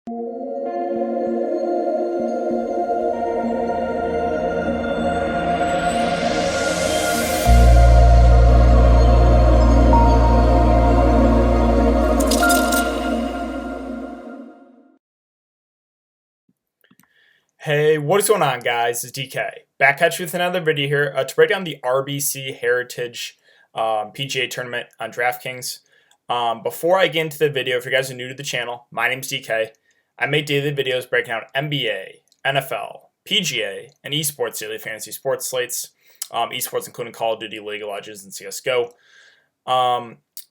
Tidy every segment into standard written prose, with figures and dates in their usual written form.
Hey, what is going on, guys? It's DK. Back at you with another video here to break down the RBC Heritage PGA Tournament on Draftkings. Before I get into the video, if you guys are new to the channel, my name's DK. I make daily videos breaking out NBA, NFL, PGA, and esports daily fantasy sports slates. Esports including Call of Duty, League of Legends, and CSGO.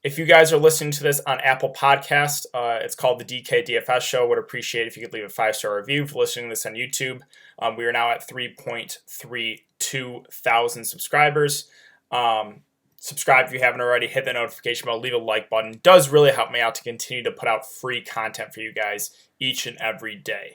If you guys are listening to this on Apple Podcast, it's called the DK DFS Show. Would appreciate if you could leave a 5-star review for listening to this on YouTube. We are now at 3.32 thousand subscribers. Subscribe if you haven't already. Hit the notification bell. Leave a like button. It does really help me out to continue to put out free content for you guys each and every day.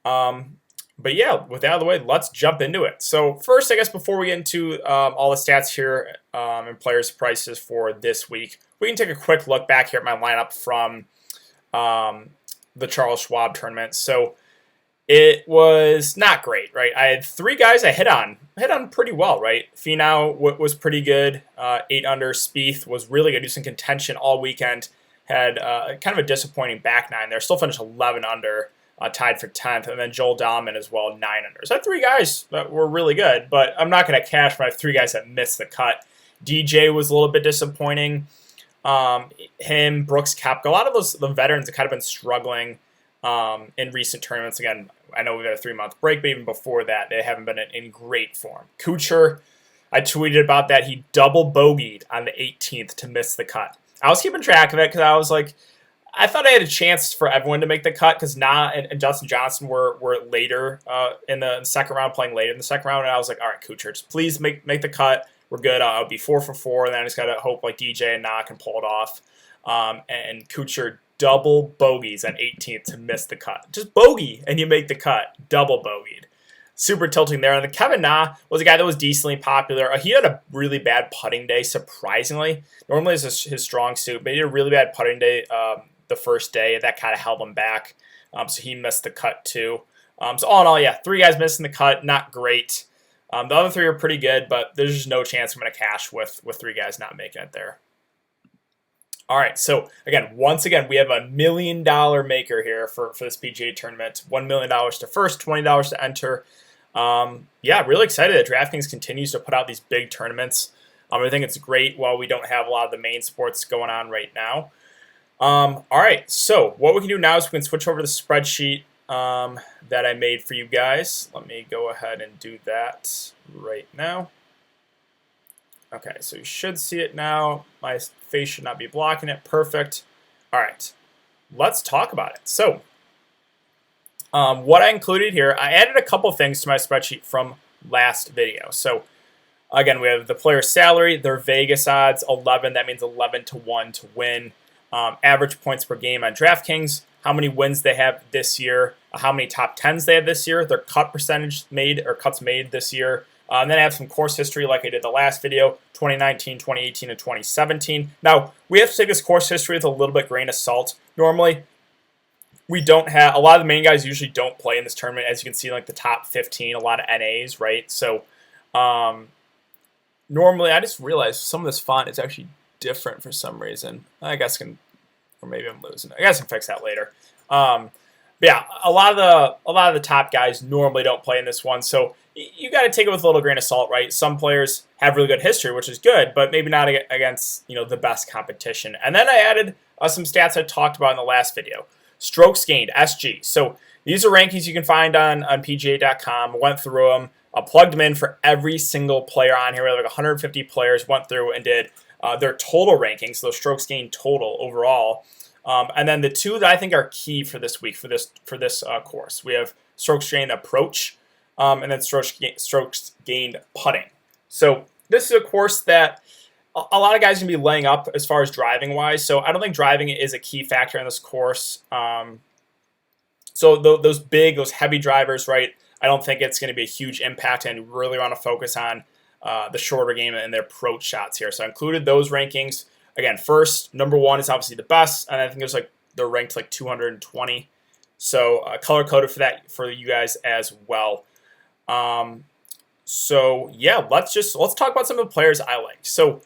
But yeah, with that out of the way, let's jump into it. So first, I guess before we get into all the stats here and players' prices for this week, we can take a quick look back here at my lineup from the Charles Schwab tournament. So it was not great, right? I had three guys I hit on pretty well, right? Finau was pretty good, 8 under. Spieth was really good, using contention all weekend. Had kind of a disappointing back nine there. Still finished 11 under. Tied for 10th, and then Joel Dahmen as well, 9 under. So I had three guys that were really good, but I'm not going to cash my 3 guys that missed the cut. DJ was a little bit disappointing. Him, Brooks Koepka, a lot of the veterans have kind of been struggling in recent tournaments. Again, I know we've had a 3-month break, but even before that, they haven't been in great form. Kuchar, I tweeted about that. He double bogeyed on the 18th to miss the cut. I was keeping track of it because I was like, I thought I had a chance for everyone to make the cut because Na and Justin Johnson were later in the second round, playing later in the second round, and I was like, all right, Kuchar, just please make the cut. We're good. I'll be 4 for 4, and then I just got to hope like DJ and Na can pull it off. And Kuchar double bogeys on 18th to miss the cut. Just bogey, and you make the cut. Double bogeyed. Super tilting there. And then Kevin Na was a guy that was decently popular. He had a really bad putting day, surprisingly. Normally it's his strong suit, but he had a really bad putting day the first day. That kind of held him back. So he missed the cut too. So all in all, yeah, 3 guys missing the cut. Not great. The other 3 are pretty good, but there's just no chance I'm going to cash with 3 guys not making it there. All right, so once again, we have a $1 million maker here for this PGA tournament. $1 million to first, $20 to enter. Yeah, really excited that DraftKings continues to put out these big tournaments. I think it's great while we don't have a lot of the main sports going on right now. All right, so what we can do now is we can switch over to the spreadsheet that I made for you guys. Let me go ahead and do that right now. Okay, so you should see it now. My face should not be blocking it. Perfect. All right, let's talk about it. So what I included here, I added a couple things to my spreadsheet from last video. So again, we have the player's salary, their Vegas odds, 11. That means 11 to 1 to win. Average points per game on DraftKings, how many wins they have this year, how many top 10s they have this year, their cut percentage made or cuts made this year. And then I have some course history like I did the last video, 2019, 2018, and 2017. Now, we have to take this course history with a little bit grain of salt. Normally, we don't have, a lot of the main guys usually don't play in this tournament. As you can see, like the top 15, a lot of NAs, right? So, normally, I just realized some of this font is actually different for some reason. I guess or maybe I'm losing it. I guess I can fix that later. But yeah, a lot of the top guys normally don't play in this one, so you got to take it with a little grain of salt, right? Some players have really good history, which is good, but maybe not against the best competition. And then I added some stats I talked about in the last video. Strokes gained, SG. So these are rankings you can find on PGA.com. Went through them, plugged them in for every single player on here. We have like 150 players. Went through and did their total rankings, so strokes gained total overall. And then the 2 that I think are key for this week, for this course, we have strokes gained approach, and then strokes gained putting. So this is a course that a lot of guys are going to be laying up as far as driving wise. So I don't think driving is a key factor in this course. So those heavy drivers, right? I don't think it's going to be a huge impact, and really want to focus on the shorter game and their approach shots here. So I included those rankings. Again, first, number 1 is obviously the best, and I think they're ranked like 220 So color coded for that for you guys as well. So yeah, let's talk about some of the players I like. So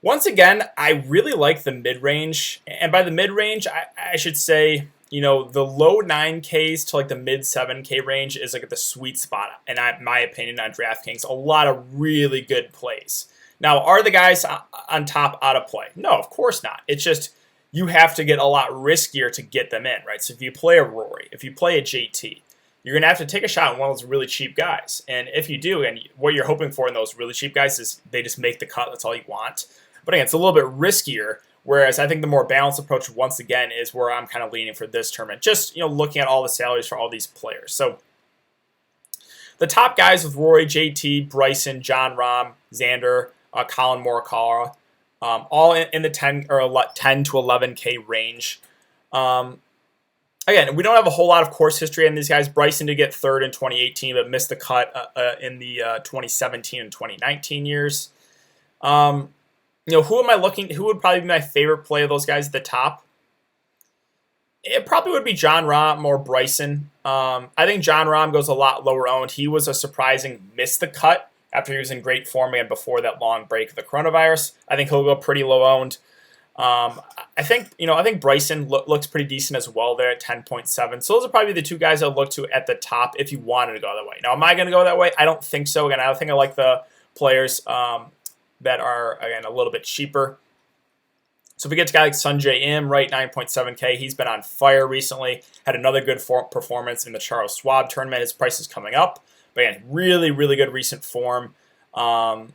once again, I really like the mid-range, and by the mid-range, I should say, the low 9Ks to like the mid 7K range is like the sweet spot, in my opinion, on DraftKings. A lot of really good plays. Now, are the guys on top out of play? No, of course not. It's just you have to get a lot riskier to get them in, right? So if you play a Rory, if you play a JT, you're going to have to take a shot on one of those really cheap guys. And if you do, and what you're hoping for in those really cheap guys is they just make the cut. That's all you want. But again, it's a little bit riskier. Whereas I think the more balanced approach, once again, is where I'm kind of leaning for this tournament. Just looking at all the salaries for all these players. So the top guys with Rory, JT, Bryson, John Rahm, Xander, Colin Morikawa, all in the 10 to 11K range. Again, we don't have a whole lot of course history on these guys. Bryson did get third in 2018, but missed the cut in the 2017 and 2019 years. Who am I looking? Who would probably be my favorite play of those guys at the top? It probably would be John Rahm or Bryson. I think John Rahm goes a lot lower owned. He was a surprising miss the cut after he was in great form and before that long break of the coronavirus. I think he'll go pretty low owned. I think Bryson looks pretty decent as well there at 10.7. So those are probably the two guys I'll look to at the top if you wanted to go that way. Now, am I going to go that way? I don't think so. Again, I think I like the players that are, again, a little bit cheaper. So if we get to a guy like Sanjay Im, right, 9.7K, he's been on fire recently, had another good performance in the Charles Schwab tournament. His price is coming up. But again, really, really good recent form. I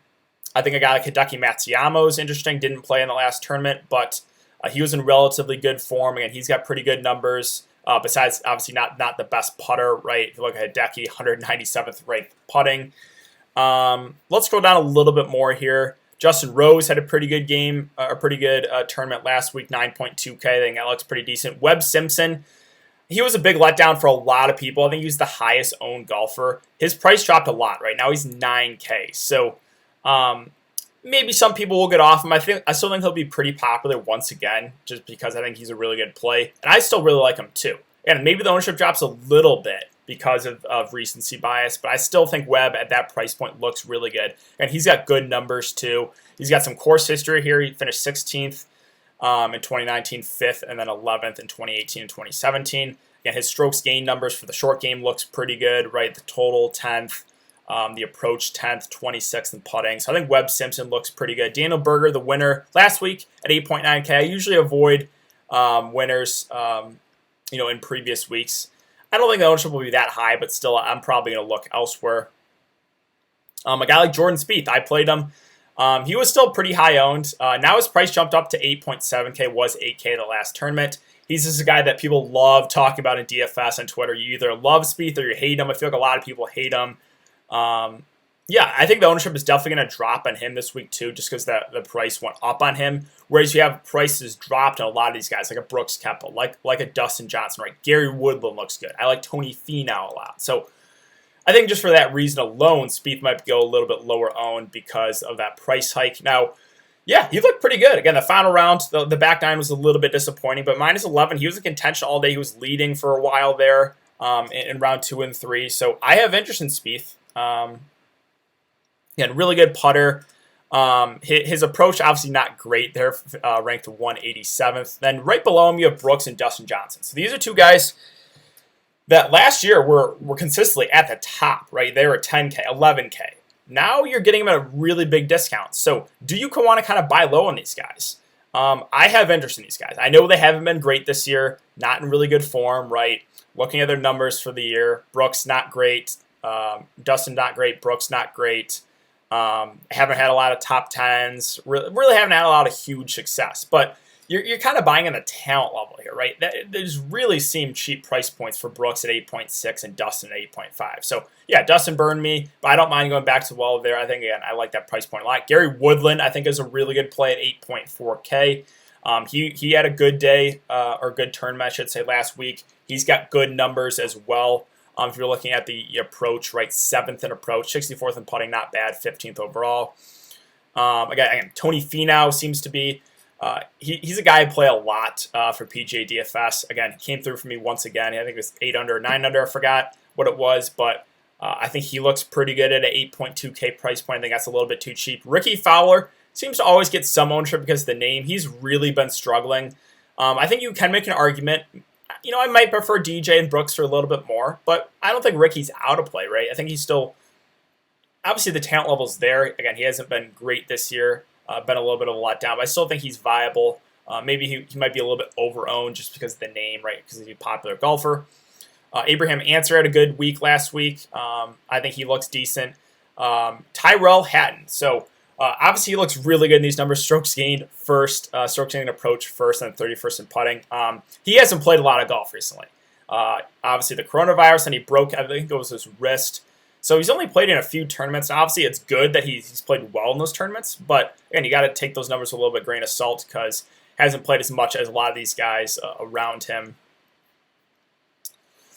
think a guy like Hideki Matsuyama is interesting. Didn't play in the last tournament, but he was in relatively good form. Again, he's got pretty good numbers. Besides, obviously, not the best putter, right? If you look at Hideki, 197th ranked putting. Let's scroll down a little bit more here. Justin Rose had a pretty good game, a pretty good tournament last week, 9.2K. I think that looks pretty decent. Webb Simpson, he was a big letdown for a lot of people. I think he was the highest owned golfer. His price dropped a lot, right? Now he's 9K. So maybe some people will get off him. I still think he'll be pretty popular once again, just because I think he's a really good play. And I still really like him too. And maybe the ownership drops a little bit because of recency bias, but I still think Webb at that price point looks really good. And he's got good numbers too. He's got some course history here. He finished 16th in 2019, 5th, and then 11th in 2018 and 2017. Again, his strokes gain numbers for the short game looks pretty good, right? The total 10th, the approach 10th, 26th in putting. So I think Webb Simpson looks pretty good. Daniel Berger, the winner last week at 8.9K. I usually avoid winners, in previous weeks. I don't think the ownership will be that high, but still, I'm probably going to look elsewhere. A guy like Jordan Spieth, I played him. He was still pretty high owned. Now his price jumped up to 8.7K, was 8K the last tournament. He's just a guy that people love talking about in DFS on Twitter. You either love Spieth or you hate him. I feel like a lot of people hate him. I think the ownership is definitely going to drop on him this week too, just because the price went up on him. Whereas you have prices dropped on a lot of these guys, like a Brooks Koepka, like a Dustin Johnson, right? Gary Woodland looks good. I like Tony Finau a lot. So I think just for that reason alone, Spieth might go a little bit lower owned because of that price hike. Now, yeah, he looked pretty good. Again, the final round, the back nine was a little bit disappointing, but minus 11, he was in contention all day. He was leading for a while there in round 2 and 3. So I have interest in Spieth. Again, really good putter. His approach, obviously not great there, ranked 187th. Then right below him, you have Brooks and Dustin Johnson. So these are two guys that last year were consistently at the top, right? They were 10K, 11K. Now you're getting them at a really big discount. So do you want to kind of buy low on these guys? I have interest in these guys. I know they haven't been great this year, not in really good form, right? Looking at their numbers for the year, Brooks not great, Dustin not great, Brooks not great. Haven't had a lot of top 10s, really haven't had a lot of huge success. But you're kind of buying in the talent level here, right? There's really seem cheap price points for Brooks at 8.6 and Dustin at 8.5. So yeah, Dustin burned me, but I don't mind going back to well there. I think, again, I like that price point a lot. Gary Woodland, I think, is a really good play at 8.4K. He had a good day, or good tournament, I should say, last week. He's got good numbers as well. If you're looking at the approach, right, 7th in approach, 64th in putting, not bad, 15th overall. Again, Tony Finau seems to be He's a guy I play a lot for PGA DFS. Again, he came through for me once again. I think it was 8 under, 9 under. I forgot what it was, but I think he looks pretty good at an 8.2K price point. I think that's a little bit too cheap. Ricky Fowler seems to always get some ownership because of the name. He's really been struggling. I think you can make an argument. You know, I might prefer DJ and Brooks for a little bit more, but I don't think Ricky's out of play, right? I think he's still, obviously the talent level's there. Again, he hasn't been great this year. Been a little bit of a letdown, but I still think he's viable. Maybe he might be a little bit over-owned just because of the name, right? Because he's a popular golfer. Abraham Answer had a good week last week. I think he looks decent. Tyrell Hatton. So obviously he looks really good in these numbers. Strokes gained first, strokes gained approach first, and 31st in putting. He hasn't played a lot of golf recently. Obviously the coronavirus, and he broke, I think it was his wrist. So he's only played in a few tournaments. Now, obviously, it's good that he's played well in those tournaments. But, again, you got to take those numbers with a little bit grain of salt because he hasn't played as much as a lot of these guys around him.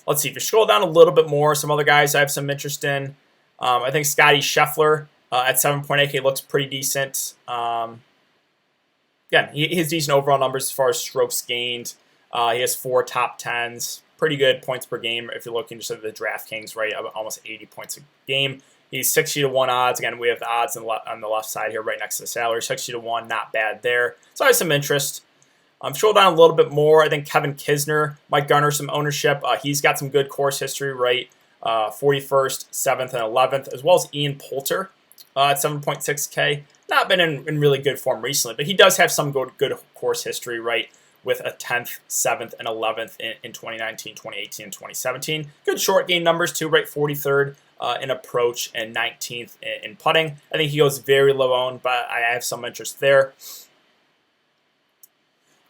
Let's see. If you scroll down a little bit more, some other guys I have some interest in. I think Scotty Scheffler at 7.8K looks pretty decent. Again, he has decent overall numbers as far as strokes gained. He has 4 top 10s. Pretty good points per game if you're looking just at the Draftkings, right? Almost 80 points a game. He's 60-1 odds. Again, we have the odds on the left side here, right next to the salary. 60-1, not bad there. So I have some interest. Scroll down a little bit more. I think Kevin Kisner might garner some ownership. He's got some good course history, right? 41st, 7th, and 11th, as well as Ian Poulter at 7.6K. Not been in really good form recently, but he does have some good course history, right? With a 10th, 7th, and 11th in 2019, 2018, and 2017. Good short game numbers too, right? 43rd in approach and 19th in putting. I think he goes very low owned, but I have some interest there.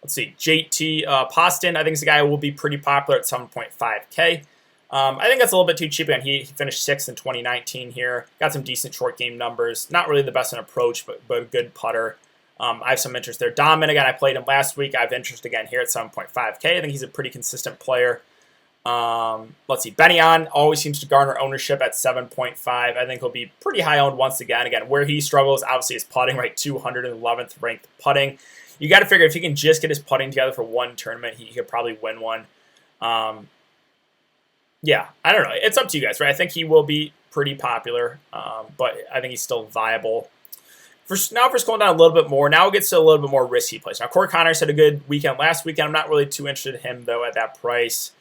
Let's see, JT Poston, I think is a guy who will be pretty popular at 7.5K. I think that's a little bit too cheap, and he finished 6th in 2019 here. Got some decent short game numbers. Not really the best in approach, but a good putter. I have some interest there. Domin, again, I played him last week. I have interest again here at 7.5K. I think he's a pretty consistent player. Let's see. Benyon always seems to garner ownership at 7.5. I think he'll be pretty high owned once again. Again, where he struggles, obviously, is putting, right? 211th ranked putting. You got to figure if he can just get his putting together for one tournament, he could probably win one. Yeah, I don't know. It's up to you guys, right? I think he will be pretty popular, but I think he's still viable. For scrolling down a little bit more, now it gets to a little bit more risky plays. Now, Corey Connors had a good weekend last weekend. I'm not really too interested in him, though, at that price.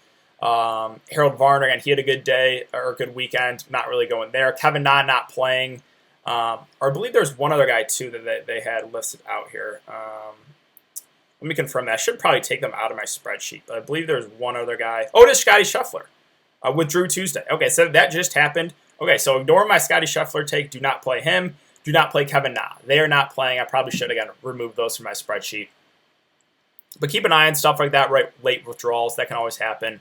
Harold Varner, again, he had a good day or a good weekend. Not really going there. Kevin Na not playing. Or I believe there's one other guy, too, that they had listed out here. Let me confirm that. I should probably take them out of my spreadsheet, but I believe there's one other guy. Oh, it is Scotty Scheffler. Withdrew Tuesday. Okay, so that just happened. Okay, so ignore my Scotty Scheffler take. Do not play him. Do not play Kevin Na. They are not playing. I probably should, again, remove those from my spreadsheet. But keep an eye on stuff like that, right? Late withdrawals. That can always happen.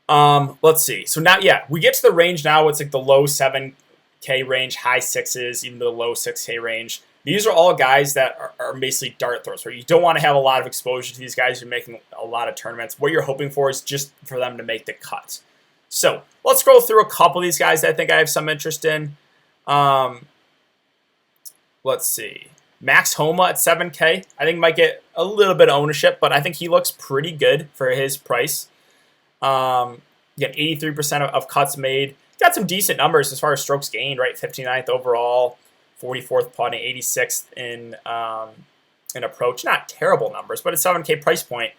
Let's see. So now, yeah, we get to the range now. It's like the low 7K range, high 6s, even the low 6K range. These are all guys that are basically dart throws, where you don't want to have a lot of exposure to these guys. You're making a lot of tournaments. What you're hoping for is just for them to make the cut. So let's scroll through a couple of these guys that I think I have some interest in. Let's see. Max Homa at 7K. I think might get a little bit of ownership, but I think he looks pretty good for his price. Again, 83% of cuts made. Got some decent numbers as far as strokes gained, right? 59th overall, 44th putting, 86th in approach. Not terrible numbers, but a 7K price point.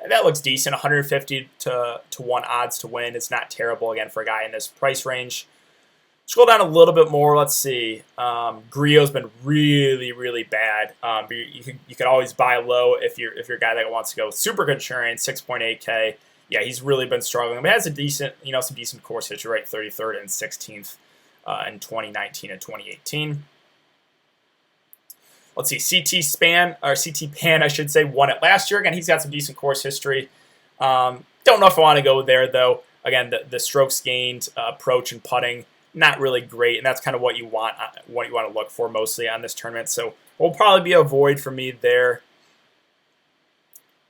That looks decent. 150 to 1 odds to win. It's not terrible, again, for a guy in this price range. Scroll down a little bit more. Let's see. Griot's been really, really bad. You can always buy low if you're a guy that wants to go super contrarian. 6.8K. Yeah, he's really been struggling. But has a decent, some decent course history, right? 33rd and 16th in 2019 and 2018. Let's see. CT Pan, I should say, won it last year. Again, he's got some decent course history. Don't know if I want to go there though. Again, the strokes gained, approach, and putting. Not really great, and that's kind of what you want to look for mostly on this tournament. So will probably be a void for me there.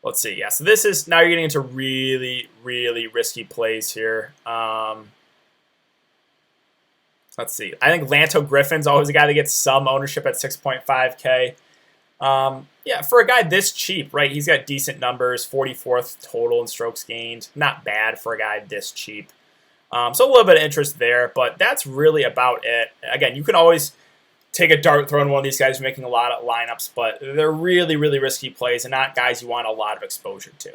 Let's see. Yeah, so this is now you're getting into really, really risky plays here. Let's see. I think Lanto Griffin's always a guy that gets some ownership at 6.5K. Yeah, for a guy this cheap, right? He's got decent numbers, 44th total in strokes gained. Not bad for a guy this cheap. So a little bit of interest there, but that's really about it. Again, you can always take a dart throw in one of these guys making a lot of lineups, but they're really, really risky plays and not guys you want a lot of exposure to.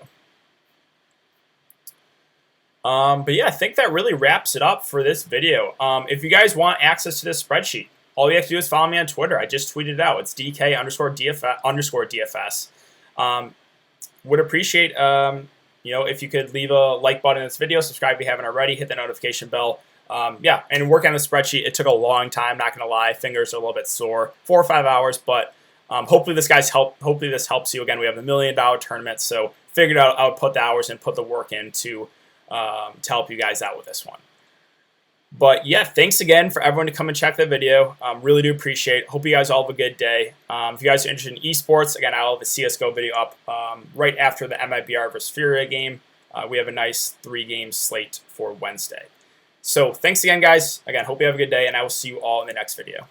But yeah, I think that really wraps it up for this video. If you guys want access to this spreadsheet, all you have to do is follow me on Twitter. I just tweeted it out. It's DK_DFS. Would appreciate if you could leave a like button in this video, subscribe if you haven't already, hit the notification bell. Yeah, and work on the spreadsheet. It took a long time, not gonna lie. Fingers are a little bit sore. 4 or 5 hours, but hopefully this helps you. Again, we have the $1 million tournament, so figured out I would put the hours and put the work in to help you guys out with this one. But yeah, thanks again for everyone to come and check the video. Really do appreciate it. Hope you guys all have a good day. If you guys are interested in esports, again, I'll have the CSGO video up right after the MIBR versus Furia game. We have a nice 3-game slate for Wednesday. So thanks again, guys. Again, hope you have a good day, and I will see you all in the next video.